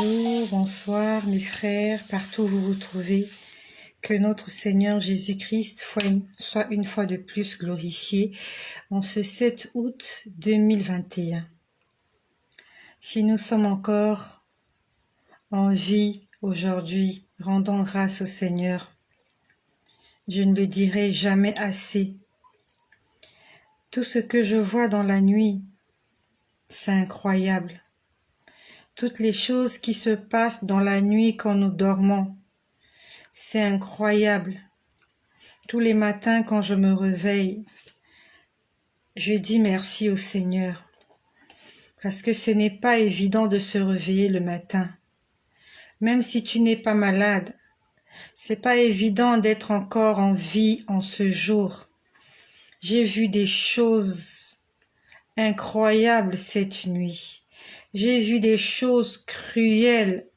Bonjour, bonsoir mes frères, partout où vous vous trouvez. Que notre Seigneur Jésus-Christ soit une fois de plus glorifié en ce 7 août 2021. Si nous sommes encore en vie aujourd'hui, rendons grâce au Seigneur. Je ne le dirai jamais assez. Tout ce que je vois dans la nuit, c'est incroyable. Toutes les choses qui se passent dans la nuit quand nous dormons, c'est incroyable. Tous les matins quand je me réveille, je dis merci au Seigneur. Parce que ce n'est pas évident de se réveiller le matin. Même si tu n'es pas malade, c'est pas évident d'être encore en vie en ce jour. J'ai vu des choses incroyables cette nuit. J'ai vu des choses cruelles.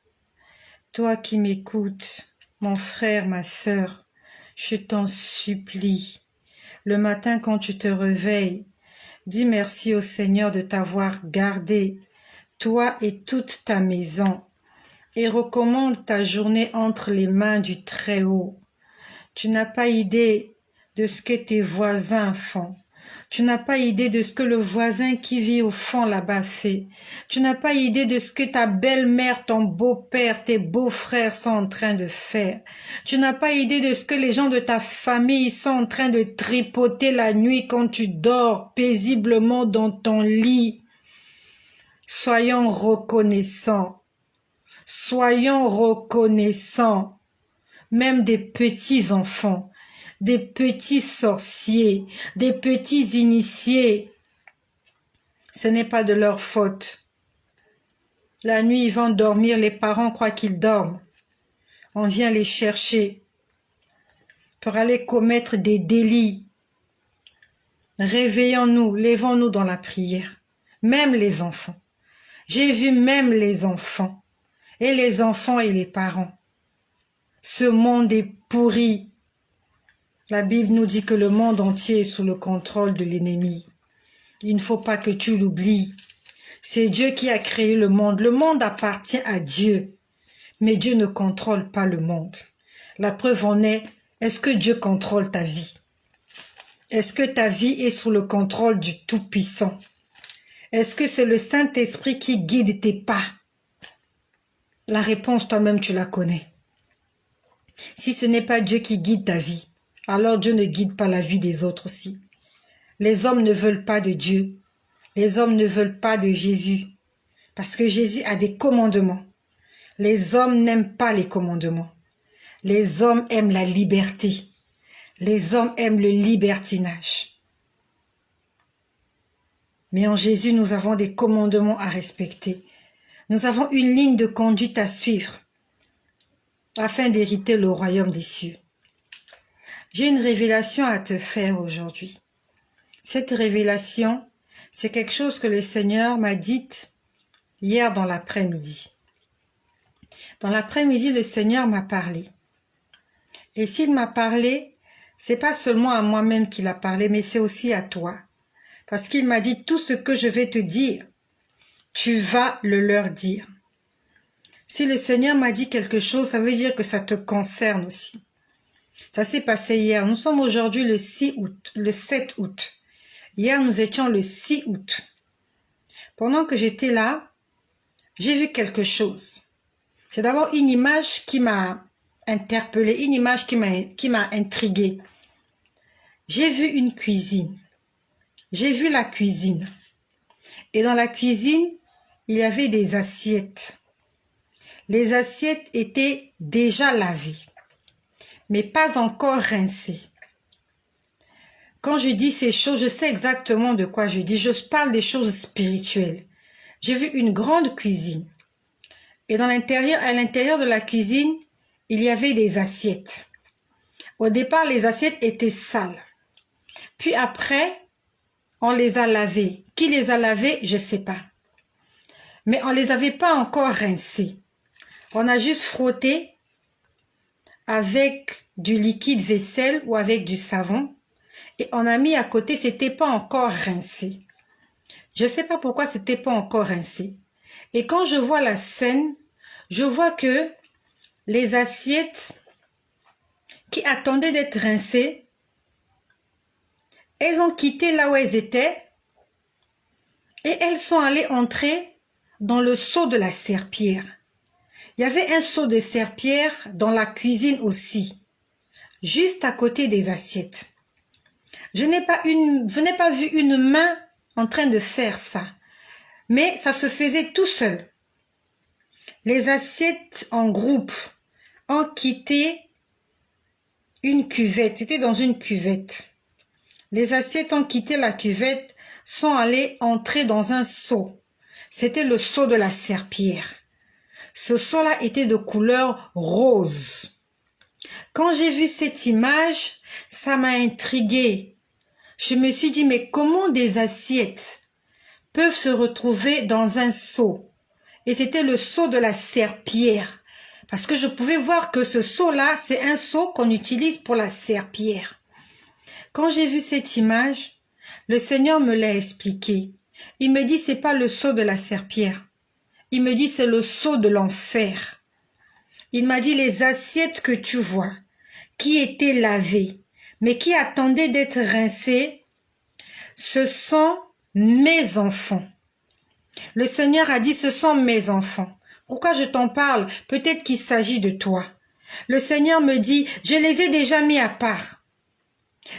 Toi qui m'écoutes, mon frère, ma sœur, je t'en supplie. Le matin quand tu te réveilles, dis merci au Seigneur de t'avoir gardé, toi et toute ta maison, et recommande ta journée entre les mains du Très-Haut. Tu n'as pas idée de ce que tes voisins font. Tu n'as pas idée de ce que le voisin qui vit au fond là-bas fait. Tu n'as pas idée de ce que ta belle-mère, ton beau-père, tes beaux-frères sont en train de faire. Tu n'as pas idée de ce que les gens de ta famille sont en train de tripoter la nuit quand tu dors paisiblement dans ton lit. Soyons reconnaissants. Soyons reconnaissants. Même des petits enfants. Des petits sorciers, des petits initiés. Ce n'est pas de leur faute. La nuit, ils vont dormir, les parents croient qu'ils dorment. On vient les chercher pour aller commettre des délits. Réveillons-nous, levons-nous dans la prière. Même les enfants. J'ai vu même les enfants. Et les enfants et les parents. Ce monde est pourri. La Bible nous dit que le monde entier est sous le contrôle de l'ennemi. Il ne faut pas que tu l'oublies. C'est Dieu qui a créé le monde. Le monde appartient à Dieu. Mais Dieu ne contrôle pas le monde. La preuve en est-ce que Dieu contrôle ta vie? Est-ce que ta vie est sous le contrôle du Tout-Puissant? Est-ce que c'est le Saint-Esprit qui guide tes pas? La réponse, toi-même, tu la connais. Si ce n'est pas Dieu qui guide ta vie, alors Dieu ne guide pas la vie des autres aussi. Les hommes ne veulent pas de Dieu. Les hommes ne veulent pas de Jésus. Parce que Jésus a des commandements. Les hommes n'aiment pas les commandements. Les hommes aiment la liberté. Les hommes aiment le libertinage. Mais en Jésus, nous avons des commandements à respecter. Nous avons une ligne de conduite à suivre afin d'hériter le royaume des cieux. J'ai une révélation à te faire aujourd'hui. Cette révélation, c'est quelque chose que le Seigneur m'a dit hier dans l'après-midi. Dans l'après-midi, le Seigneur m'a parlé. Et s'il m'a parlé, c'est pas seulement à moi-même qu'il a parlé, mais c'est aussi à toi. Parce qu'il m'a dit tout ce que je vais te dire, tu vas le leur dire. Si le Seigneur m'a dit quelque chose, ça veut dire que ça te concerne aussi. Ça s'est passé hier. Nous sommes aujourd'hui le 6 août, le 7 août. Hier, nous étions le 6 août. Pendant que j'étais là, j'ai vu quelque chose. C'est d'abord une image qui m'a interpellée, une image qui m'a intriguée. J'ai vu une cuisine. J'ai vu la cuisine. Et dans la cuisine, il y avait des assiettes. Les assiettes étaient déjà lavées, mais pas encore rincées. Quand je dis ces choses, je sais exactement de quoi je dis. Je parle des choses spirituelles. J'ai vu une grande cuisine. Et à l'intérieur de la cuisine, il y avait des assiettes. Au départ, les assiettes étaient sales. Puis après, on les a lavées. Qui les a lavées, je ne sais pas. Mais on ne les avait pas encore rincées. On a juste frotté avec du liquide vaisselle ou avec du savon. Et on a mis à côté, c'était pas encore rincé. Je ne sais pas pourquoi c'était pas encore rincé. Et quand je vois la scène, je vois que les assiettes qui attendaient d'être rincées, elles ont quitté là où elles étaient et elles sont allées entrer dans le seau de la serpillière. Il y avait un seau de serpillière dans la cuisine aussi, juste à côté des assiettes. Je n'ai pas vu une main en train de faire ça, mais ça se faisait tout seul. Les assiettes en groupe ont quitté une cuvette, c'était dans une cuvette. Les assiettes ont quitté la cuvette, sont allées entrer dans un seau. C'était le seau de la serpillière. Ce seau-là était de couleur rose. Quand j'ai vu cette image, ça m'a intriguée. Je me suis dit, mais comment des assiettes peuvent se retrouver dans un seau? Et c'était le seau de la serpillière. Parce que je pouvais voir que ce seau-là, c'est un seau qu'on utilise pour la serpillière. Quand j'ai vu cette image, le Seigneur me l'a expliqué. Il me dit, c'est pas le seau de la serpillière. Il me dit, c'est le seau de l'enfer. Il m'a dit, les assiettes que tu vois, qui étaient lavées, mais qui attendaient d'être rincées, ce sont mes enfants. Le Seigneur a dit, ce sont mes enfants. Pourquoi je t'en parle? Peut-être qu'il s'agit de toi. Le Seigneur me dit, je les ai déjà mis à part.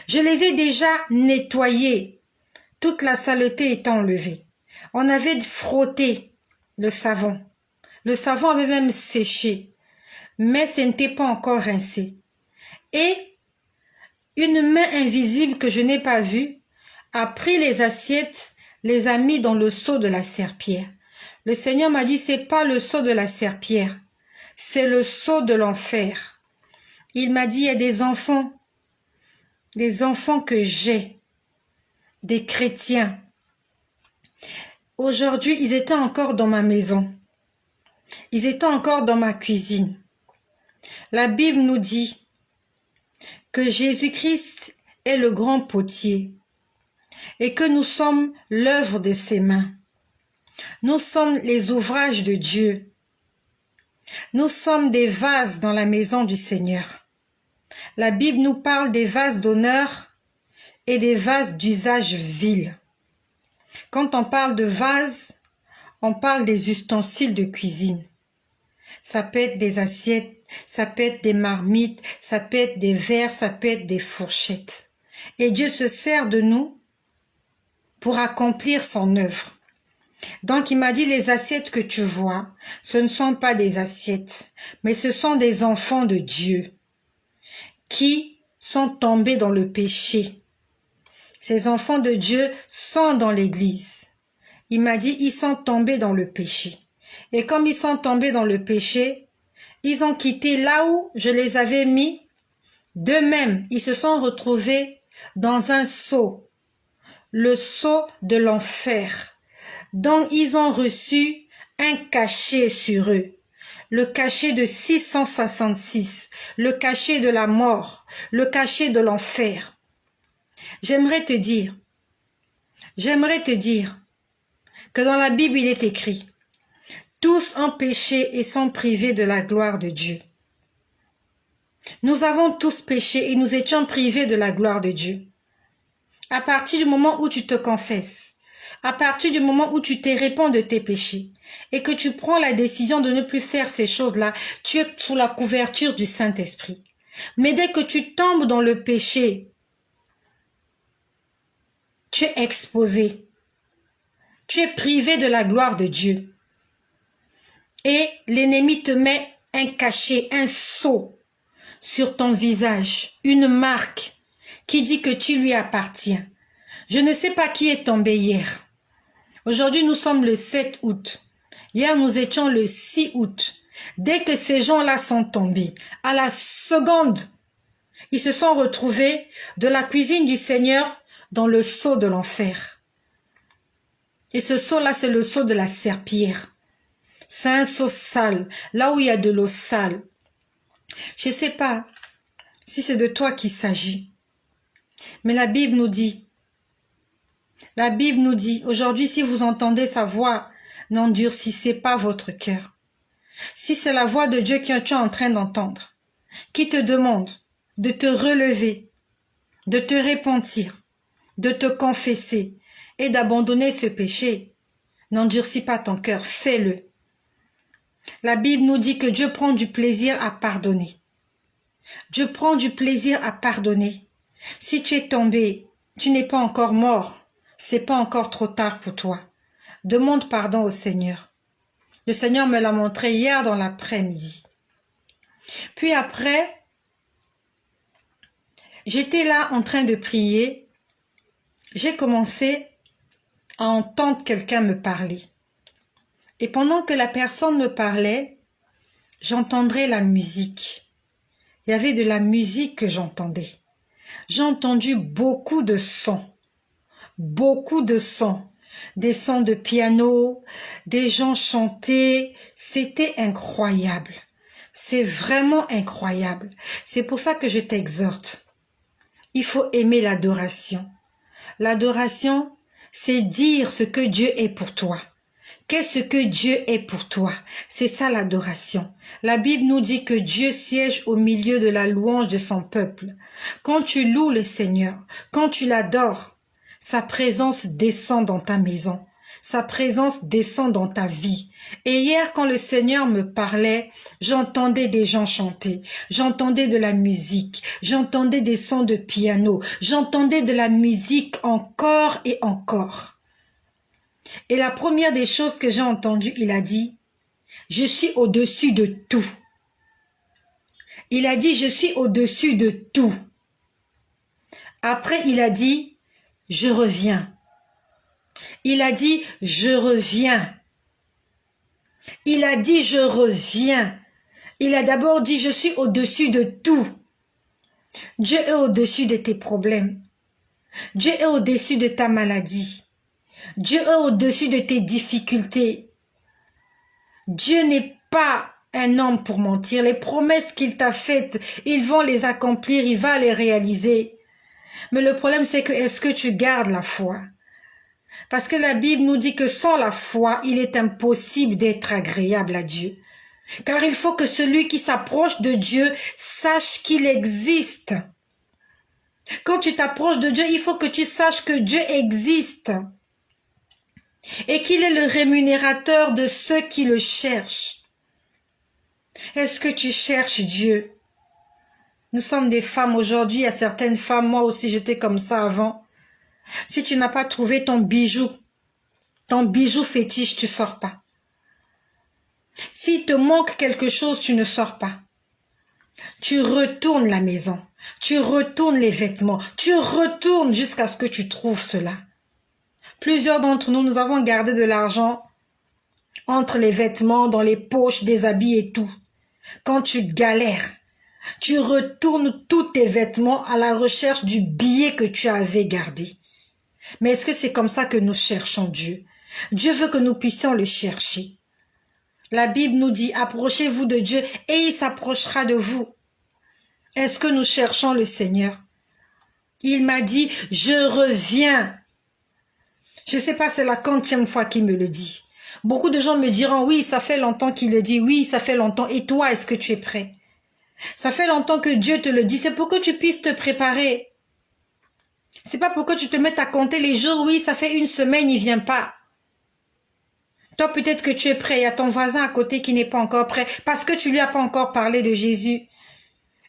Je les ai déjà nettoyés. Toute la saleté est enlevée. On avait frotté le savon. Le savon avait même séché. Mais ce n'était pas encore rincé. Et une main invisible que je n'ai pas vue a pris les assiettes, les a mis dans le seau de la serpillière. Le Seigneur m'a dit, c'est pas le seau de la serpillière, c'est le seau de l'enfer. Il m'a dit, il y a des enfants que j'ai, des chrétiens. Aujourd'hui, ils étaient encore dans ma maison. Ils étaient encore dans ma cuisine. La Bible nous dit que Jésus-Christ est le grand potier et que nous sommes l'œuvre de ses mains. Nous sommes les ouvrages de Dieu. Nous sommes des vases dans la maison du Seigneur. La Bible nous parle des vases d'honneur et des vases d'usage vil. Quand on parle de vases, on parle des ustensiles de cuisine. Ça peut être des assiettes, ça peut être des marmites, ça peut être des verres, ça peut être des fourchettes. Et Dieu se sert de nous pour accomplir son œuvre. Donc il m'a dit, les assiettes que tu vois, ce ne sont pas des assiettes, mais ce sont des enfants de Dieu qui sont tombés dans le péché. Ces enfants de Dieu sont dans l'église. Il m'a dit, ils sont tombés dans le péché. Et comme ils sont tombés dans le péché, ils ont quitté là où je les avais mis. D'eux-mêmes, ils se sont retrouvés dans un seau, le seau de l'enfer. Donc, ils ont reçu un cachet sur eux, le cachet de 666, le cachet de la mort, le cachet de l'enfer. J'aimerais te dire que dans la Bible, il est écrit, tous ont péché et sont privés de la gloire de Dieu. Nous avons tous péché et nous étions privés de la gloire de Dieu. À partir du moment où tu te confesses, à partir du moment où tu te répands de tes péchés et que tu prends la décision de ne plus faire ces choses-là, tu es sous la couverture du Saint-Esprit. Mais dès que tu tombes dans le péché, tu es exposé. Tu es privé de la gloire de Dieu. Et l'ennemi te met un cachet, un sceau sur ton visage, une marque qui dit que tu lui appartiens. Je ne sais pas qui est tombé hier. Aujourd'hui, nous sommes le 7 août. Hier, nous étions le 6 août. Dès que ces gens-là sont tombés, à la seconde, ils se sont retrouvés de la cuisine du Seigneur dans le seau de l'enfer. Et ce seau-là, c'est le seau de la serpillière. C'est un seau sale, là où il y a de l'eau sale. Je ne sais pas si c'est de toi qu'il s'agit. Mais la Bible nous dit, aujourd'hui, si vous entendez sa voix, n'endurcissez pas votre cœur. Si c'est la voix de Dieu que tu es en train d'entendre, qui te demande de te relever, de te repentir, de te confesser et d'abandonner ce péché, n'endurcis pas ton cœur, fais-le. La Bible nous dit que Dieu prend du plaisir à pardonner. Dieu prend du plaisir à pardonner. Si tu es tombé, tu n'es pas encore mort, c'est pas encore trop tard pour toi. Demande pardon au Seigneur. Le Seigneur me l'a montré hier dans l'après-midi. Puis après, j'étais là en train de prier. J'ai commencé à entendre quelqu'un me parler. Et pendant que la personne me parlait, j'entendrais la musique. Il y avait de la musique que j'entendais. J'ai entendu beaucoup de sons. Beaucoup de sons. Des sons de piano, des gens chanter. C'était incroyable. C'est vraiment incroyable. C'est pour ça que je t'exhorte. Il faut aimer l'adoration. L'adoration, c'est dire ce que Dieu est pour toi. Qu'est-ce que Dieu est pour toi? C'est ça l'adoration. La Bible nous dit que Dieu siège au milieu de la louange de son peuple. Quand tu loues le Seigneur, quand tu l'adores, sa présence descend dans ta maison. Sa présence descend dans ta vie. Et hier, quand le Seigneur me parlait, j'entendais des gens chanter, j'entendais de la musique, j'entendais des sons de piano, j'entendais de la musique encore et encore. Et la première des choses que j'ai entendues, il a dit, je suis au-dessus de tout. Il a dit, je suis au-dessus de tout. Après, il a dit, je reviens. Il a dit, je reviens. Il a dit, je reviens. Il a d'abord dit, je suis au-dessus de tout. Dieu est au-dessus de tes problèmes. Dieu est au-dessus de ta maladie. Dieu est au-dessus de tes difficultés. Dieu n'est pas un homme pour mentir. Les promesses qu'il t'a faites, il va les accomplir, il va les réaliser. Mais le problème, c'est que est-ce que tu gardes la foi? Parce que la Bible nous dit que sans la foi, il est impossible d'être agréable à Dieu. Car il faut que celui qui s'approche de Dieu sache qu'il existe. Quand tu t'approches de Dieu, il faut que tu saches que Dieu existe. Et qu'il est le rémunérateur de ceux qui le cherchent. Est-ce que tu cherches Dieu? Nous sommes des femmes aujourd'hui, il y a certaines femmes, moi aussi j'étais comme ça avant. Si tu n'as pas trouvé ton bijou fétiche, tu ne sors pas. S'il te manque quelque chose, tu ne sors pas. Tu retournes la maison, tu retournes les vêtements, tu retournes jusqu'à ce que tu trouves cela. Plusieurs d'entre nous, nous avons gardé de l'argent entre les vêtements, dans les poches des habits et tout. Quand tu galères, tu retournes tous tes vêtements à la recherche du billet que tu avais gardé. Mais est-ce que c'est comme ça que nous cherchons Dieu? Dieu veut que nous puissions le chercher. La Bible nous dit, approchez-vous de Dieu et il s'approchera de vous. Est-ce que nous cherchons le Seigneur? Il m'a dit, je reviens. Je ne sais pas, c'est la 40e fois qu'il me le dit. Beaucoup de gens me diront, oui, ça fait longtemps qu'il le dit, oui, ça fait longtemps. Et toi, est-ce que tu es prêt? Ça fait longtemps que Dieu te le dit, c'est pour que tu puisses te préparer. C'est pas pour que tu te mettes à compter les jours, oui, ça fait une semaine, il vient pas. Toi, peut-être que tu es prêt, il y a ton voisin à côté qui n'est pas encore prêt, parce que tu lui as pas encore parlé de Jésus.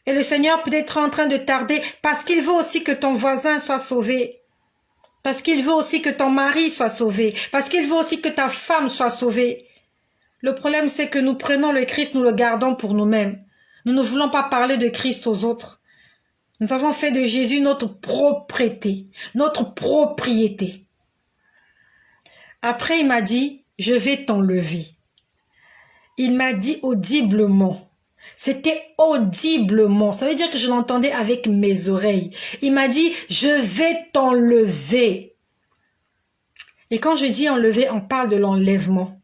Et le Seigneur peut être en train de tarder, parce qu'il veut aussi que ton voisin soit sauvé. Parce qu'il veut aussi que ton mari soit sauvé. Parce qu'il veut aussi que ta femme soit sauvée. Le problème, c'est que nous prenons le Christ, nous le gardons pour nous-mêmes. Nous ne voulons pas parler de Christ aux autres. Nous avons fait de Jésus notre propriété, notre propriété. Après, il m'a dit, je vais t'enlever. Il m'a dit audiblement. C'était audiblement. Ça veut dire que je l'entendais avec mes oreilles. Il m'a dit, je vais t'enlever. Et quand je dis enlever, on parle de l'enlèvement.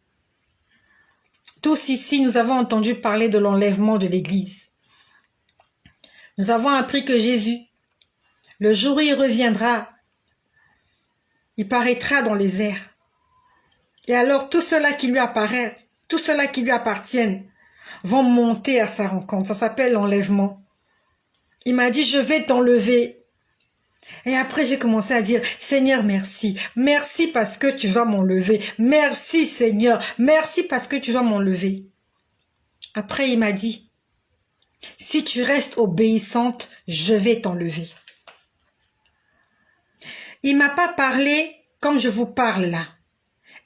Tous ici, nous avons entendu parler de l'enlèvement de l'Église. Nous avons appris que Jésus, le jour où il reviendra, il paraîtra dans les airs. Et alors, tout cela qui lui apparaît, tout cela qui lui appartiennent, vont monter à sa rencontre. Ça s'appelle l'enlèvement. Il m'a dit, je vais t'enlever. Et après, j'ai commencé à dire, Seigneur, merci. Merci parce que tu vas m'enlever. Merci, Seigneur. Merci parce que tu vas m'enlever. Après, il m'a dit, si tu restes obéissante, je vais t'enlever. Il m'a pas parlé comme je vous parle là.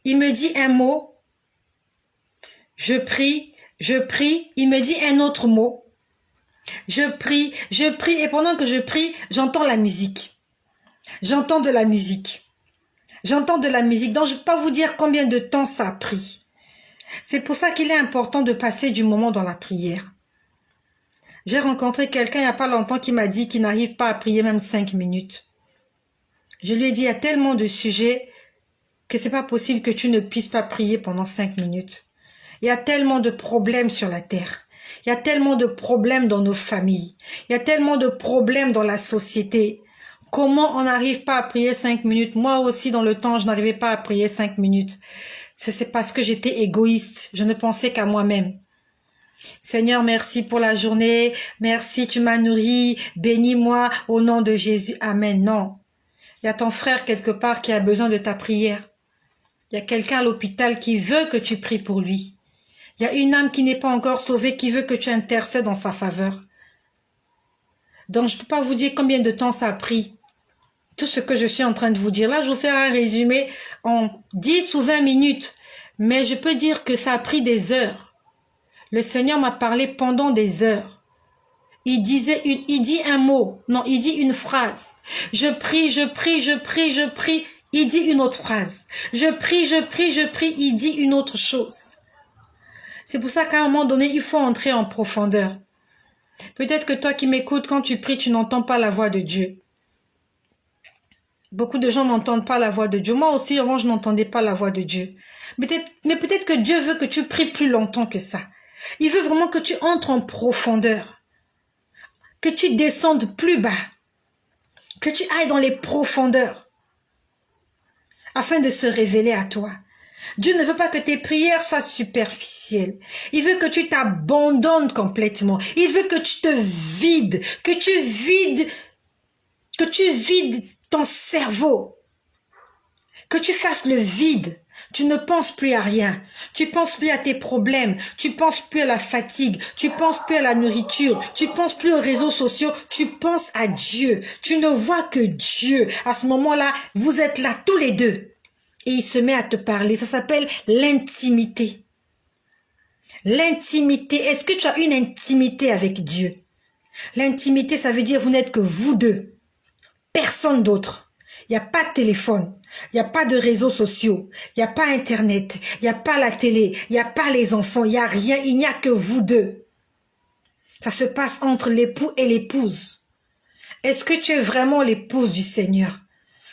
Il me dit un mot. Je prie, il me dit un autre mot. Je prie, et pendant que je prie, j'entends la musique. J'entends de la musique. J'entends de la musique. Donc, je ne peux pas vous dire combien de temps ça a pris. C'est pour ça qu'il est important de passer du moment dans la prière. J'ai rencontré quelqu'un il n'y a pas longtemps qui m'a dit qu'il n'arrive pas à prier même 5 minutes. Je lui ai dit, il y a tellement de sujets que c'est pas possible que tu ne puisses pas prier pendant 5 minutes. Il y a tellement de problèmes sur la terre. Il y a tellement de problèmes dans nos familles. Il y a tellement de problèmes dans la société. Comment on n'arrive pas à prier 5 minutes? Moi aussi, dans le temps, je n'arrivais pas à prier 5 minutes. C'est parce que j'étais égoïste. Je ne pensais qu'à moi-même. Seigneur, merci pour la journée. Merci, tu m'as nourri. Bénis-moi au nom de Jésus. Amen. Non. Il y a ton frère quelque part qui a besoin de ta prière. Il y a quelqu'un à l'hôpital qui veut que tu pries pour lui. Il y a une âme qui n'est pas encore sauvée qui veut que tu intercèdes en sa faveur. Donc, je ne peux pas vous dire combien de temps ça a pris. Tout ce que je suis en train de vous dire. Là, je vais vous faire un résumé en 10 ou 20 minutes. Mais je peux dire que ça a pris des heures. Le Seigneur m'a parlé pendant des heures. Il dit un mot. Non, il dit une phrase. Je prie. Il dit une autre phrase. Je prie. Il dit une autre chose. C'est pour ça qu'à un moment donné, il faut entrer en profondeur. Peut-être que toi qui m'écoutes, quand tu pries, tu n'entends pas la voix de Dieu. Beaucoup de gens n'entendent pas la voix de Dieu. Moi aussi, avant, je n'entendais pas la voix de Dieu. Mais peut-être que Dieu veut que tu pries plus longtemps que ça. Il veut vraiment que tu entres en profondeur. Que tu descendes plus bas. Que tu ailles dans les profondeurs. Afin de se révéler à toi. Dieu ne veut pas que tes prières soient superficielles. Il veut que tu t'abandonnes complètement. Il veut que tu te vides. Que tu vides ton cerveau. Que tu fasses le vide. Tu ne penses plus à rien. Tu penses plus à tes problèmes. Tu penses plus à la fatigue. Tu penses plus à la nourriture. Tu penses plus aux réseaux sociaux. Tu penses à Dieu. Tu ne vois que Dieu. À ce moment-là, vous êtes là tous les deux. Et il se met à te parler. Ça s'appelle l'intimité. L'intimité. Est-ce que tu as une intimité avec Dieu? L'intimité, ça veut dire vous n'êtes que vous deux. Personne d'autre. Il n'y a pas de téléphone. Il n'y a pas de réseaux sociaux. Il n'y a pas Internet. Il n'y a pas la télé. Il n'y a pas les enfants. Il n'y a rien. Il n'y a que vous deux. Ça se passe entre l'époux et l'épouse. Est-ce que tu es vraiment l'épouse du Seigneur?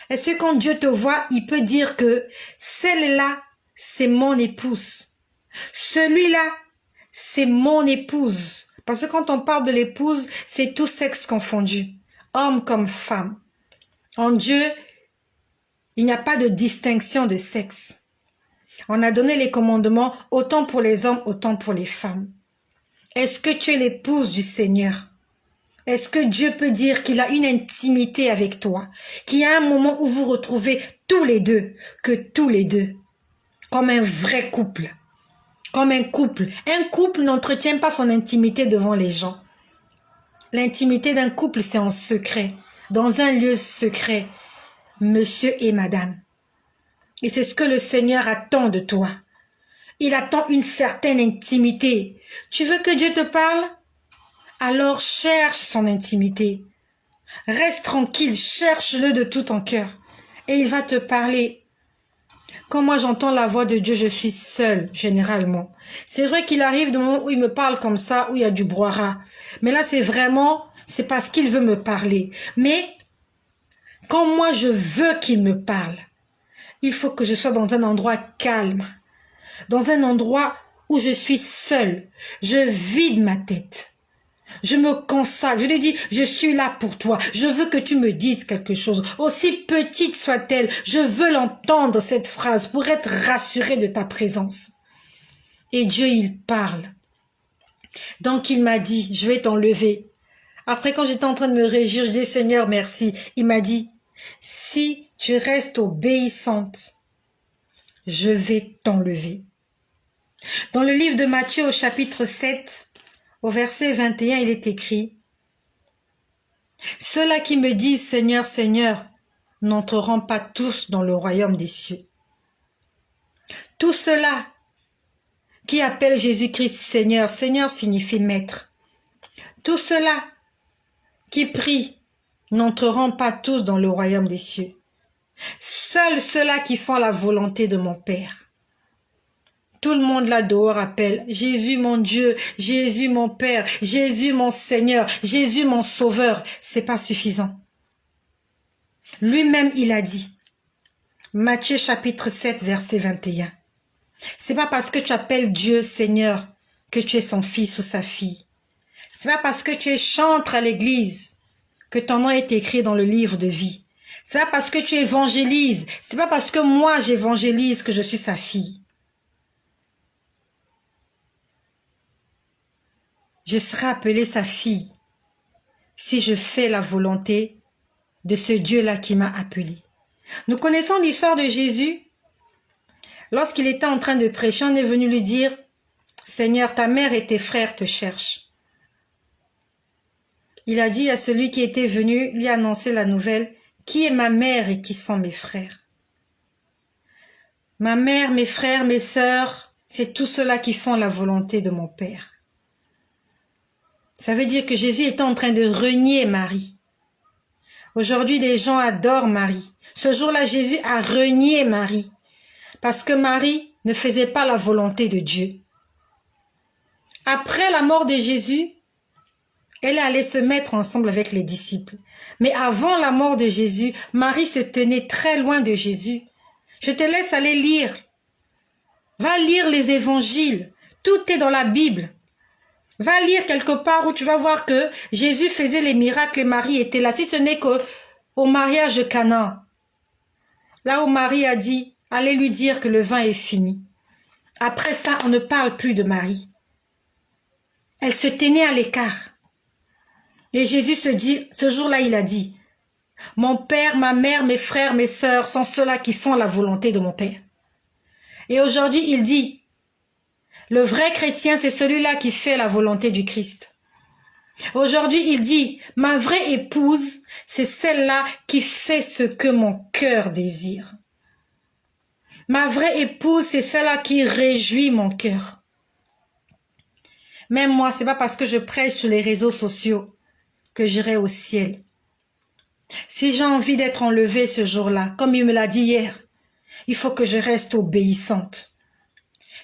Est-ce que quand Dieu te voit, il peut dire que celle-là, c'est mon épouse. Celui-là, c'est mon épouse. Parce que quand on parle de l'épouse, c'est tout sexe confondu. Homme comme femme. En Dieu, il n'y a pas de distinction de sexe. On a donné les commandements autant pour les hommes, autant pour les femmes. Est-ce que tu es l'épouse du Seigneur? Est-ce que Dieu peut dire qu'il a une intimité avec toi? Qu'il y a un moment où vous retrouvez tous les deux, que tous les deux, comme un vrai couple. Comme un couple. Un couple n'entretient pas son intimité devant les gens. L'intimité d'un couple, c'est en secret. Dans un lieu secret. Monsieur et madame. Et c'est ce que le Seigneur attend de toi. Il attend une certaine intimité. Tu veux que Dieu te parle? Alors cherche son intimité. Reste tranquille, cherche-le de tout ton cœur. Et il va te parler. Quand moi j'entends la voix de Dieu, je suis seule, généralement. C'est vrai qu'il arrive des moments où il me parle comme ça, où il y a du brouhaha. Mais là, c'est parce qu'il veut me parler. Mais quand moi je veux qu'il me parle, il faut que je sois dans un endroit calme. Dans un endroit où je suis seule. Je vide ma tête. Je me consacre, je lui dis, je suis là pour toi. Je veux que tu me dises quelque chose. Aussi petite soit-elle, je veux l'entendre, cette phrase, pour être rassurée de ta présence. Et Dieu, il parle. Donc il m'a dit, je vais t'enlever. Après, quand j'étais en train de me réjouir, je disais, Seigneur, merci. Il m'a dit, si tu restes obéissante, je vais t'enlever. Dans le livre de Matthieu au chapitre 7, au verset 21, il est écrit, ceux-là qui me disent, Seigneur, Seigneur, n'entreront pas tous dans le royaume des cieux. Tous ceux-là qui appellent Jésus-Christ Seigneur, Seigneur signifie maître. Tous ceux-là qui prient n'entreront pas tous dans le royaume des cieux. Seuls ceux-là qui font la volonté de mon Père. Tout le monde là dehors appelle Jésus mon Dieu, Jésus mon Père, Jésus mon Seigneur, Jésus mon Sauveur. C'est pas suffisant. Lui-même il a dit, Matthieu chapitre 7 verset 21. C'est pas parce que tu appelles Dieu Seigneur que tu es son fils ou sa fille. C'est pas parce que tu es chantre à l'église que ton nom est écrit dans le livre de vie. C'est pas parce que tu évangélises, c'est pas parce que moi j'évangélise que je suis sa fille. Je serai appelée sa fille si je fais la volonté de ce Dieu-là qui m'a appelée. Nous connaissons l'histoire de Jésus. Lorsqu'il était en train de prêcher, on est venu lui dire, Seigneur, ta mère et tes frères te cherchent. Il a dit à celui qui était venu lui annoncer la nouvelle, qui est ma mère et qui sont mes frères? Ma mère, mes frères, mes sœurs, c'est tous ceux-là qui font la volonté de mon Père. Ça veut dire que Jésus était en train de renier Marie. Aujourd'hui, des gens adorent Marie. Ce jour-là, Jésus a renié Marie. Parce que Marie ne faisait pas la volonté de Dieu. Après la mort de Jésus, elle allait se mettre ensemble avec les disciples. Mais avant la mort de Jésus, Marie se tenait très loin de Jésus. Je te laisse aller lire. Va lire les évangiles. Tout est dans la Bible. Va lire quelque part où tu vas voir que Jésus faisait les miracles et Marie était là. Si ce n'est qu'au mariage de Cana. Là où Marie a dit, allez lui dire que le vin est fini. Après ça, on ne parle plus de Marie. Elle se tenait à l'écart. Et Jésus ce jour-là, il a dit, mon père, ma mère, mes frères, mes sœurs sont ceux-là qui font la volonté de mon Père. Et aujourd'hui, il dit, le vrai chrétien, c'est celui-là qui fait la volonté du Christ. Aujourd'hui, il dit, ma vraie épouse, c'est celle-là qui fait ce que mon cœur désire. Ma vraie épouse, c'est celle-là qui réjouit mon cœur. Même moi, c'est pas parce que je prêche sur les réseaux sociaux que j'irai au ciel. Si j'ai envie d'être enlevée ce jour-là, comme il me l'a dit hier, il faut que je reste obéissante.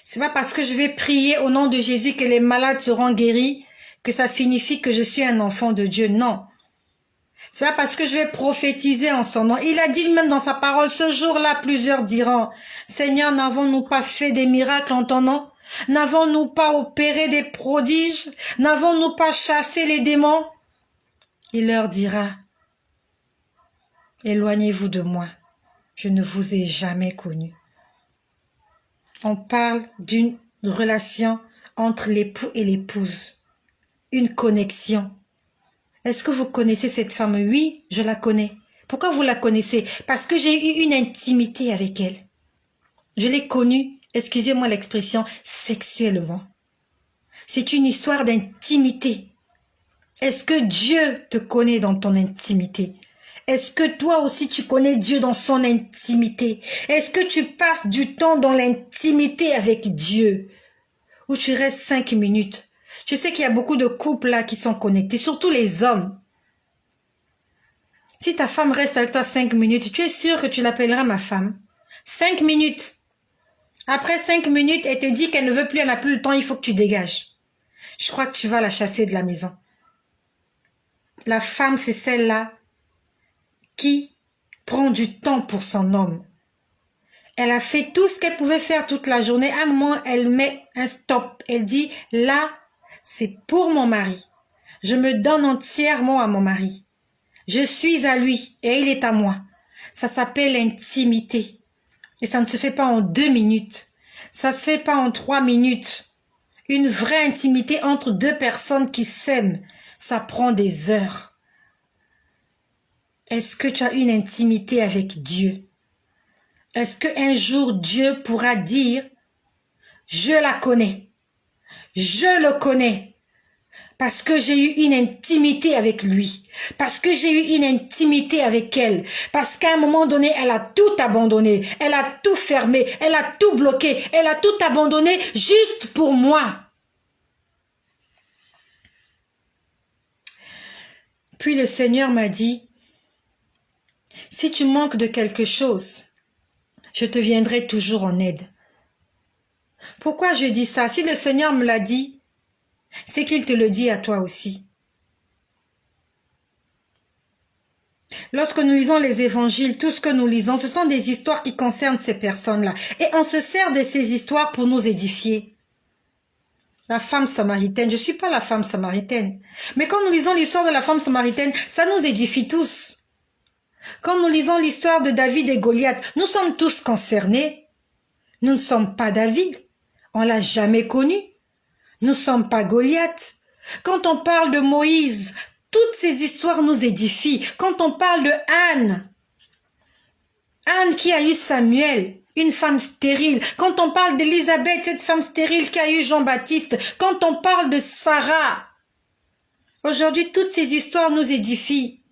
C'est pas parce que je vais prier au nom de Jésus que les malades seront guéris que ça signifie que je suis un enfant de Dieu. Non. C'est pas parce que je vais prophétiser en son nom. Il a dit lui-même dans sa parole, ce jour-là, plusieurs diront, Seigneur, n'avons-nous pas fait des miracles en ton nom? N'avons-nous pas opéré des prodiges? N'avons-nous pas chassé les démons? Il leur dira, éloignez-vous de moi, je ne vous ai jamais connu. On parle d'une relation entre l'époux et l'épouse, une connexion. Est-ce que vous connaissez cette femme? Oui, je la connais. Pourquoi vous la connaissez? Parce que j'ai eu une intimité avec elle. Je l'ai connue, excusez-moi l'expression, sexuellement. C'est une histoire d'intimité. Est-ce que Dieu te connaît dans ton intimité? Est-ce que toi aussi tu connais Dieu dans son intimité? Est-ce que tu passes du temps dans l'intimité avec Dieu? Ou tu restes 5 minutes? Je sais qu'il y a beaucoup de couples là qui sont connectés, surtout les hommes. Si ta femme reste avec toi 5 minutes, tu es sûr que tu l'appelleras ma femme? 5 minutes. Après 5 minutes, elle te dit qu'elle ne veut plus, elle n'a plus le temps, il faut que tu dégages. Je crois que tu vas la chasser de la maison. La femme, c'est celle-là qui prend du temps pour son homme. Elle a fait tout ce qu'elle pouvait faire toute la journée. À un moment, elle met un stop. Elle dit, là, c'est pour mon mari. Je me donne entièrement à mon mari. Je suis à lui et il est à moi. Ça s'appelle l'intimité. Et ça ne se fait pas en 2 minutes. Ça se fait pas en 3 minutes. Une vraie intimité entre deux personnes qui s'aiment, ça prend des heures. Est-ce que tu as une intimité avec Dieu? Est-ce qu'un jour Dieu pourra dire, je la connais, je le connais, parce que j'ai eu une intimité avec lui, parce que j'ai eu une intimité avec elle, parce qu'à un moment donné, elle a tout abandonné, elle a tout fermé, elle a tout bloqué, elle a tout abandonné juste pour moi. Puis le Seigneur m'a dit, si tu manques de quelque chose, je te viendrai toujours en aide. Pourquoi je dis ça? Si le Seigneur me l'a dit, c'est qu'il te le dit à toi aussi. Lorsque nous lisons les évangiles, tout ce que nous lisons, ce sont des histoires qui concernent ces personnes-là. Et on se sert de ces histoires pour nous édifier. La femme samaritaine, je ne suis pas la femme samaritaine. Mais quand nous lisons l'histoire de la femme samaritaine, ça nous édifie tous. Quand nous lisons l'histoire de David et Goliath, nous sommes tous concernés. Nous ne sommes pas David. On ne l'a jamais connu. Nous ne sommes pas Goliath. Quand on parle de Moïse, toutes ces histoires nous édifient. Quand on parle de Anne, Anne qui a eu Samuel, une femme stérile. Quand on parle d'Élisabeth, cette femme stérile qui a eu Jean-Baptiste. Quand on parle de Sarah. Aujourd'hui, toutes ces histoires nous édifient.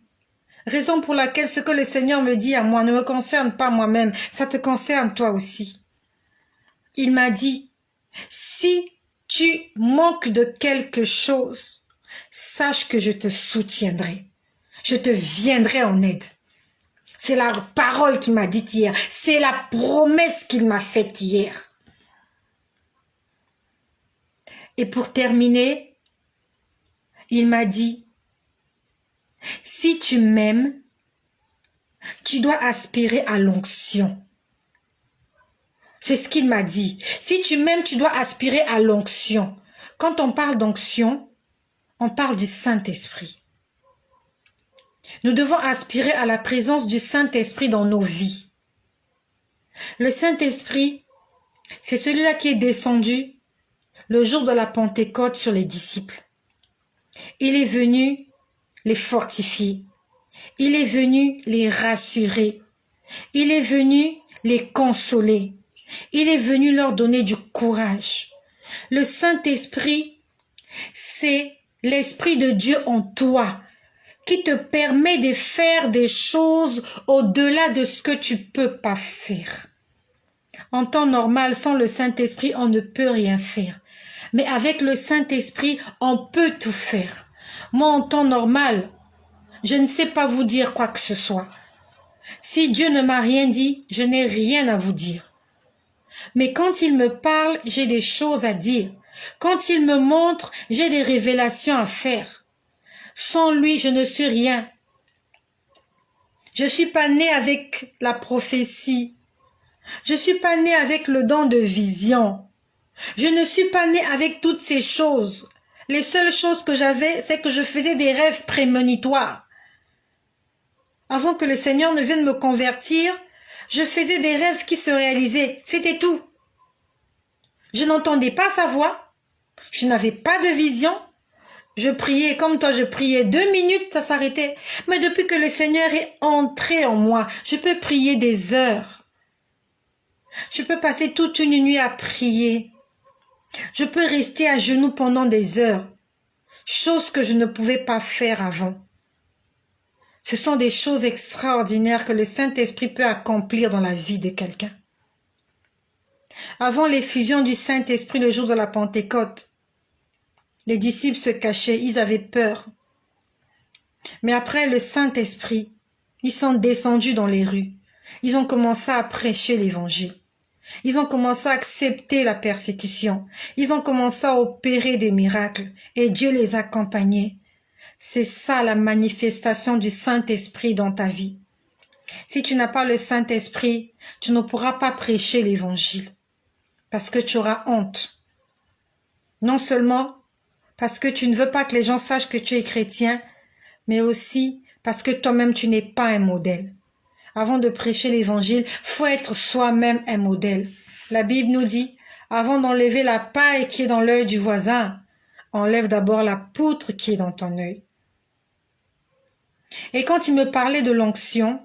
Raison pour laquelle ce que le Seigneur me dit à moi ne me concerne pas moi-même. Ça te concerne toi aussi. Il m'a dit, si tu manques de quelque chose, sache que je te soutiendrai. Je te viendrai en aide. C'est la parole qu'il m'a dite hier. C'est la promesse qu'il m'a faite hier. Et pour terminer, il m'a dit, si tu m'aimes, tu dois aspirer à l'onction. C'est ce qu'il m'a dit. Si tu m'aimes, tu dois aspirer à l'onction. Quand on parle d'onction, on parle du Saint-Esprit. Nous devons aspirer à la présence du Saint-Esprit dans nos vies. Le Saint-Esprit, c'est celui-là qui est descendu le jour de la Pentecôte sur les disciples. Il est venu les fortifier. Il est venu les rassurer. Il est venu les consoler. Il est venu leur donner du courage. Le Saint-Esprit, c'est l'Esprit de Dieu en toi qui te permet de faire des choses au-delà de ce que tu peux pas faire. En temps normal, sans le Saint-Esprit, on ne peut rien faire. Mais avec le Saint-Esprit, on peut tout faire. Moi, en temps normal, je ne sais pas vous dire quoi que ce soit. Si Dieu ne m'a rien dit, je n'ai rien à vous dire. Mais quand il me parle, j'ai des choses à dire. Quand il me montre, j'ai des révélations à faire. Sans lui, je ne suis rien. Je ne suis pas née avec la prophétie. Je ne suis pas née avec le don de vision. Je ne suis pas née avec toutes ces choses. Les seules choses que j'avais, c'est que je faisais des rêves prémonitoires. Avant que le Seigneur ne vienne me convertir, je faisais des rêves qui se réalisaient. C'était tout. Je n'entendais pas sa voix. Je n'avais pas de vision. Je priais comme toi, je priais 2 minutes, ça s'arrêtait. Mais depuis que le Seigneur est entré en moi, je peux prier des heures. Je peux passer toute une nuit à prier. Je peux rester à genoux pendant des heures. Chose que je ne pouvais pas faire avant. Ce sont des choses extraordinaires que le Saint-Esprit peut accomplir dans la vie de quelqu'un. Avant l'effusion du Saint-Esprit le jour de la Pentecôte, les disciples se cachaient, ils avaient peur. Mais après le Saint-Esprit, ils sont descendus dans les rues. Ils ont commencé à prêcher l'Évangile. Ils ont commencé à accepter la persécution. Ils ont commencé à opérer des miracles et Dieu les accompagnait. C'est ça la manifestation du Saint-Esprit dans ta vie. Si tu n'as pas le Saint-Esprit, tu ne pourras pas prêcher l'Évangile parce que tu auras honte. Non seulement parce que tu ne veux pas que les gens sachent que tu es chrétien, mais aussi parce que toi-même tu n'es pas un modèle. Avant de prêcher l'Évangile, faut être soi-même un modèle. La Bible nous dit, Avant d'enlever la paille qui est dans l'œil du voisin, enlève d'abord la poutre qui est dans ton œil. Et quand il me parlait de l'onction,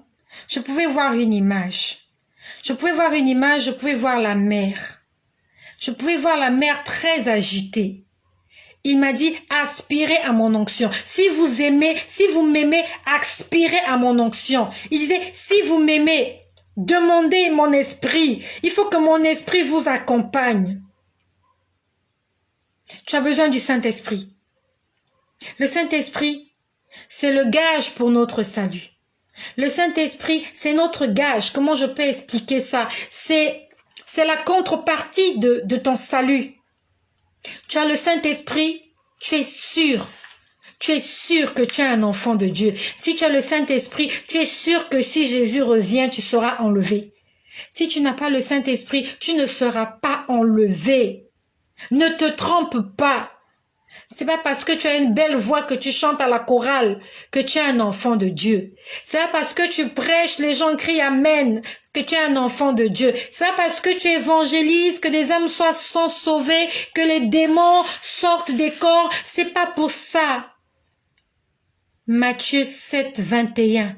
je pouvais voir une image. Je pouvais voir une image, je pouvais voir la mer. Je pouvais voir la mer très agitée. Il m'a dit, aspirez à mon onction. Si vous m'aimez, aspirez à mon onction. Il disait, si vous m'aimez, demandez mon esprit. Il faut que mon esprit vous accompagne. Tu as besoin du Saint-Esprit. Le Saint-Esprit, c'est le gage pour notre salut. Le Saint-Esprit, c'est notre gage. Comment je peux expliquer ça? C'est la contrepartie de ton salut. Tu as le Saint-Esprit, tu es sûr que tu es un enfant de Dieu. Si tu as le Saint-Esprit, tu es sûr que si Jésus revient, tu seras enlevé. Si tu n'as pas le Saint-Esprit, tu ne seras pas enlevé. Ne te trompe pas. C'est pas parce que tu as une belle voix que tu chantes à la chorale que tu es un enfant de Dieu. C'est pas parce que tu prêches, les gens crient Amen, que tu es un enfant de Dieu. C'est pas parce que tu évangélises que des âmes sont sauvées, que les démons sortent des corps. C'est pas pour ça. Matthieu 7, 21.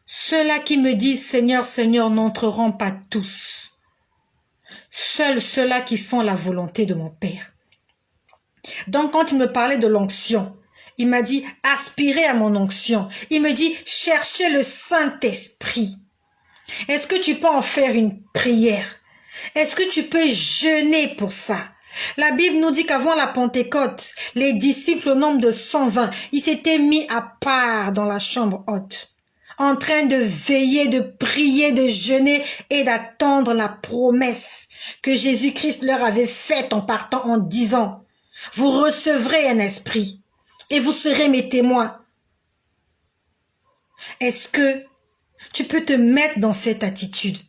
Ceux-là qui me disent Seigneur, Seigneur n'entreront pas tous. Seuls ceux-là qui font la volonté de mon Père. Donc quand il me parlait de l'onction, il m'a dit aspirez à mon onction. Il me dit cherchez le Saint-Esprit. Est-ce que tu peux en faire une prière? Est-ce que tu peux jeûner pour ça? La Bible nous dit qu'avant la Pentecôte, les disciples au nombre de 120, ils s'étaient mis à part dans la chambre haute, en train de veiller, de prier, de jeûner et d'attendre la promesse que Jésus-Christ leur avait faite en partant en disant vous recevrez un esprit et vous serez mes témoins. Est-ce que tu peux te mettre dans cette attitude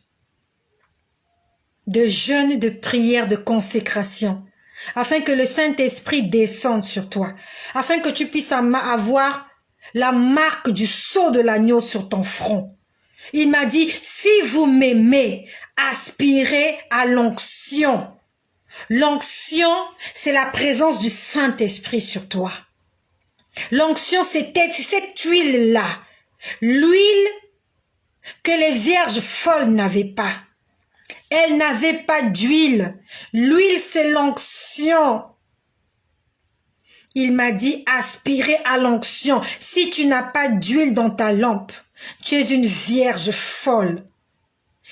de jeûne, de prière, de consécration, afin que le Saint-Esprit descende sur toi, afin que tu puisses avoir la marque du sceau de l'agneau sur ton front. Il m'a dit, si vous m'aimez, aspirez à l'onction. L'onction, c'est la présence du Saint-Esprit sur toi. L'onction, c'est cette huile-là. L'huile que les vierges folles n'avaient pas. Elles n'avaient pas d'huile. L'huile, c'est l'onction. Il m'a dit, aspirez à l'onction. Si tu n'as pas d'huile dans ta lampe, tu es une vierge folle.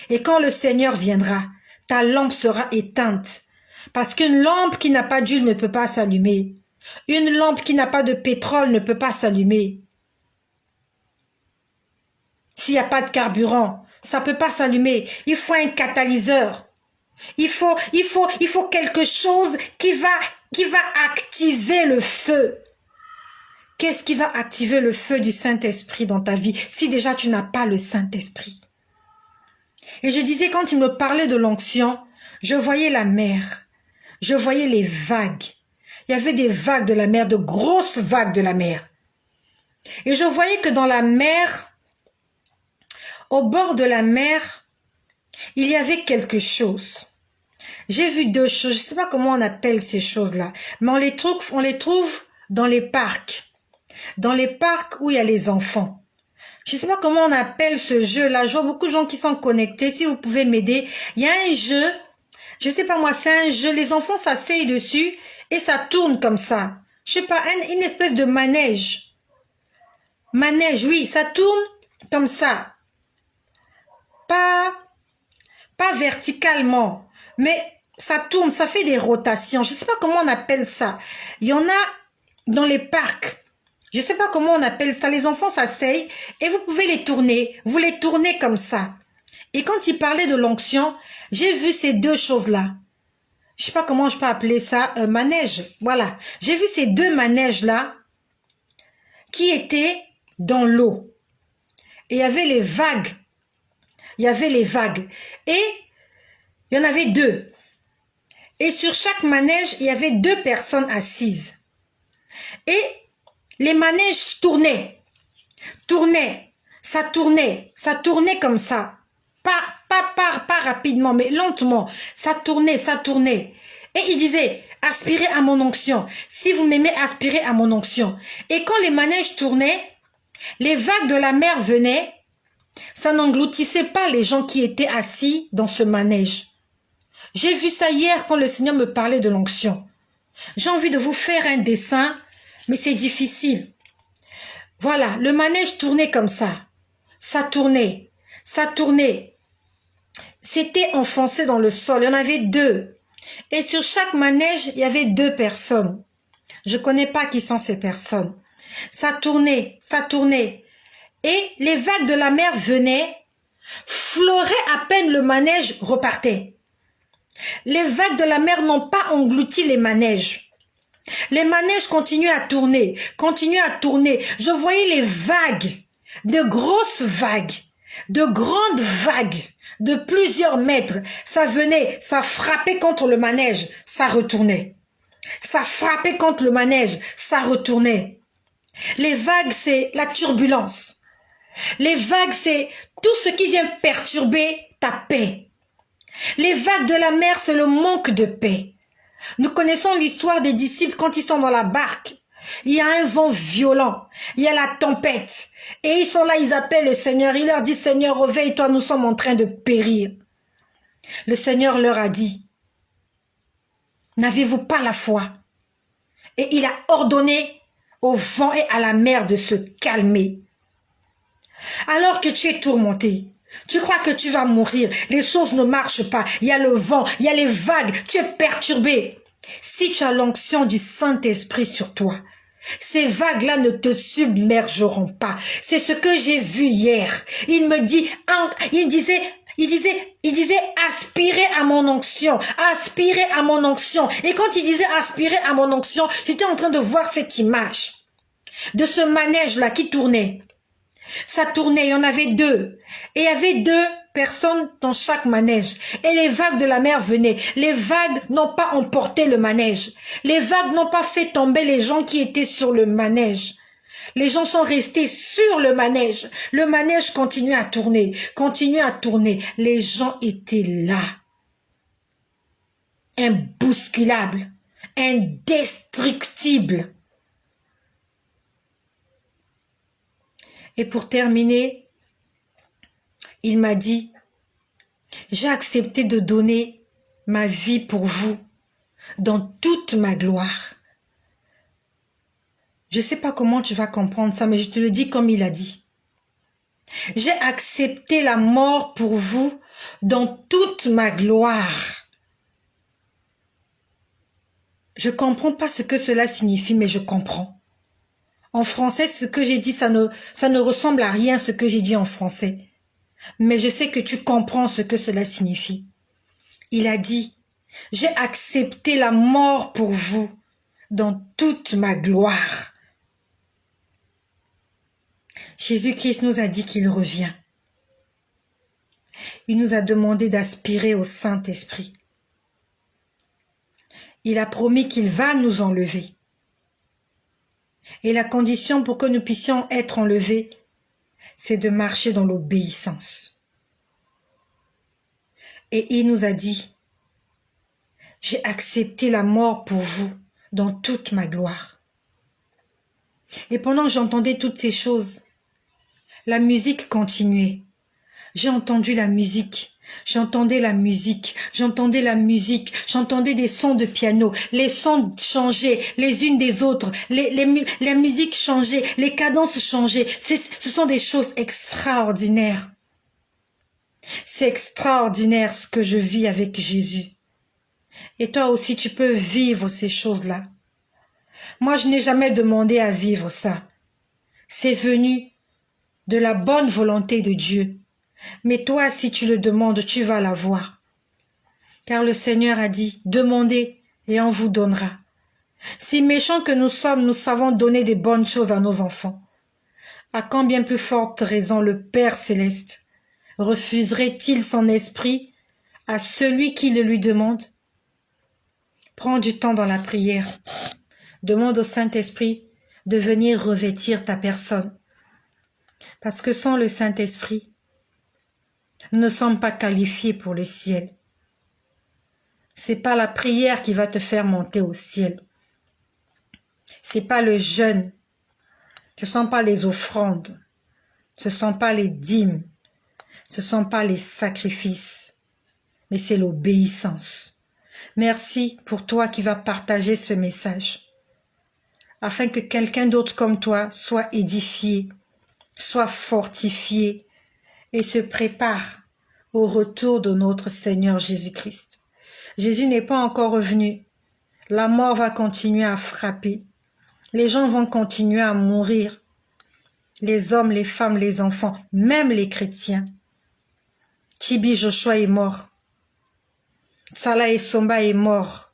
Et quand le Seigneur viendra, ta lampe sera éteinte. Parce qu'une lampe qui n'a pas d'huile ne peut pas s'allumer. Une lampe qui n'a pas de pétrole ne peut pas s'allumer. S'il n'y a pas de carburant, ça ne peut pas s'allumer. Il faut un catalyseur. Il faut quelque chose qui va activer le feu. Qu'est-ce qui va activer le feu du Saint-Esprit dans ta vie si déjà tu n'as pas le Saint-Esprit? Et je disais, quand il me parlait de l'onction, je voyais la mer. Je voyais les vagues. Il y avait des vagues de la mer, de grosses vagues de la mer. Et je voyais que dans la mer, au bord de la mer, il y avait quelque chose. J'ai vu deux choses, je ne sais pas comment on appelle ces choses-là, mais on les trouve dans les parcs. Dans les parcs où il y a les enfants. Je ne sais pas comment on appelle ce jeu-là. Je vois beaucoup de gens qui sont connectés. Si vous pouvez m'aider. Il y a un jeu. Je ne sais pas moi, c'est un jeu. Les enfants s'asseyent dessus et ça tourne comme ça. Je ne sais pas, une espèce de manège. Manège, oui, ça tourne comme ça. Pas verticalement, mais ça tourne, ça fait des rotations. Je ne sais pas comment on appelle ça. Il y en a dans les parcs. Je ne sais pas comment on appelle ça. Les enfants s'asseyent et vous pouvez les tourner. Vous les tournez comme ça. Et quand il parlait de l'onction, j'ai vu ces deux choses-là. Je ne sais pas comment je peux appeler ça, manège. Voilà. J'ai vu ces deux manèges-là qui étaient dans l'eau. Et il y avait les vagues. Il y avait les vagues. Et il y en avait deux. Et sur chaque manège, il y avait deux personnes assises. Et les manèges tournaient, ça tournait comme ça. Pas pas rapidement, mais lentement. Ça tournait, ça tournait. Et il disait, aspirez à mon onction. Si vous m'aimez, aspirez à mon onction. Et quand les manèges tournaient, les vagues de la mer venaient, ça n'engloutissait pas les gens qui étaient assis dans ce manège. J'ai vu ça hier quand le Seigneur me parlait de l'onction. J'ai envie de vous faire un dessin, mais c'est difficile. Voilà, le manège tournait comme ça. Ça tournait, ça tournait. C'était enfoncé dans le sol, il y en avait 2. Et sur chaque manège, il y avait 2 personnes. Je ne connais pas qui sont ces personnes. Ça tournait, ça tournait. Et les vagues de la mer venaient, floraient à peine le manège, repartaient. Les vagues de la mer n'ont pas englouti les manèges. Les manèges continuaient à tourner, continuaient à tourner. Je voyais les vagues, de grosses vagues, de grandes vagues, de plusieurs mètres. Ça venait, ça frappait contre le manège, ça retournait. Ça frappait contre le manège, ça retournait. Les vagues, c'est la turbulence. Les vagues, c'est tout ce qui vient perturber ta paix. Les vagues de la mer, c'est le manque de paix. Nous connaissons l'histoire des disciples quand ils sont dans la barque. Il y a un vent violent, il y a la tempête. Et ils sont là, ils appellent le Seigneur. Il leur dit, Seigneur, réveille-toi, nous sommes en train de périr. Le Seigneur leur a dit, n'avez-vous pas la foi? Et il a ordonné au vent et à la mer de se calmer. Alors que tu es tourmenté, tu crois que tu vas mourir, les choses ne marchent pas, il y a le vent, il y a les vagues, tu es perturbé. Si tu as l'onction du Saint-Esprit sur toi, ces vagues-là ne te submergeront pas. C'est ce que j'ai vu hier. Il me dit, il disait, aspirez à mon onction, aspirez à mon onction. Et quand il disait aspirez à mon onction, j'étais en train de voir cette image de ce manège-là qui tournait. Ça tournait, il y en avait 2. Et il y avait 2 personnes dans chaque manège. Et les vagues de la mer venaient. Les vagues n'ont pas emporté le manège. Les vagues n'ont pas fait tomber les gens qui étaient sur le manège. Les gens sont restés sur le manège. Le manège continuait à tourner, continuait à tourner. Les gens étaient là. Imbousculables, indestructibles. Et pour terminer, il m'a dit, j'ai accepté de donner ma vie pour vous dans toute ma gloire. Je ne sais pas comment tu vas comprendre ça, mais je te le dis comme il a dit. J'ai accepté la mort pour vous dans toute ma gloire. Je ne comprends pas ce que cela signifie, mais je comprends. En français, ce que j'ai dit, ça ne ressemble à rien ce que j'ai dit en français. Mais je sais que tu comprends ce que cela signifie. Il a dit, j'ai accepté la mort pour vous dans toute ma gloire. Jésus-Christ nous a dit qu'il revient. Il nous a demandé d'aspirer au Saint-Esprit. Il a promis qu'il va nous enlever. Et la condition pour que nous puissions être enlevés, c'est de marcher dans l'obéissance. Et il nous a dit, j'ai accepté la mort pour vous dans toute ma gloire. Et pendant que j'entendais toutes ces choses, la musique continuait. J'ai entendu la musique. J'entendais la musique, j'entendais la musique, j'entendais des sons de piano, les sons changeaient les unes des autres, les musiques changeaient, les cadences changeaient. Ce sont des choses extraordinaires. C'est extraordinaire ce que je vis avec Jésus. Et toi aussi, tu peux vivre ces choses-là. Moi, je n'ai jamais demandé à vivre ça. C'est venu de la bonne volonté de Dieu. Mais toi, si tu le demandes, tu vas l'avoir. Car le Seigneur a dit, demandez et on vous donnera. Si méchants que nous sommes, nous savons donner des bonnes choses à nos enfants. À quand bien plus forte raison le Père céleste refuserait-il son esprit à celui qui le lui demande? Prends du temps dans la prière. Demande au Saint-Esprit de venir revêtir ta personne. Parce que sans le Saint-Esprit, Nous ne sommes pas qualifiés pour le ciel. C'est pas la prière qui va te faire monter au ciel. C'est pas le jeûne. Ce ne sont pas les offrandes. Ce ne sont pas les dîmes. Ce ne sont pas les sacrifices. Mais c'est l'obéissance. Merci pour toi qui vas partager ce message. Afin que quelqu'un d'autre comme toi soit édifié, soit fortifié et se prépare au retour de notre Seigneur Jésus-Christ. Jésus n'est pas encore revenu. La mort va continuer à frapper. Les gens vont continuer à mourir. Les hommes, les femmes, les enfants, même les chrétiens. Tibi Joshua est mort. Salah Essomba est mort.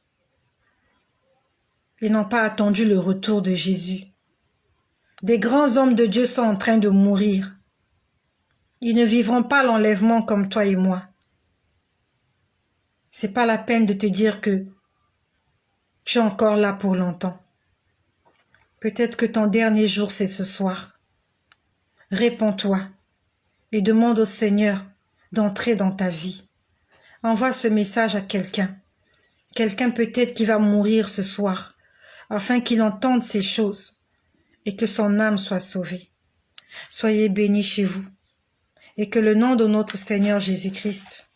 Ils n'ont pas attendu le retour de Jésus. Des grands hommes de Dieu sont en train de mourir. Ils ne vivront pas l'enlèvement comme toi et moi. C'est pas la peine de te dire que tu es encore là pour longtemps. Peut-être que ton dernier jour, c'est ce soir. Réponds-toi et demande au Seigneur d'entrer dans ta vie. Envoie ce message à quelqu'un. Quelqu'un peut-être qui va mourir ce soir, afin qu'il entende ces choses et que son âme soit sauvée. Soyez bénis chez vous et que le nom de notre Seigneur Jésus-Christ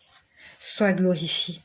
soit glorifié.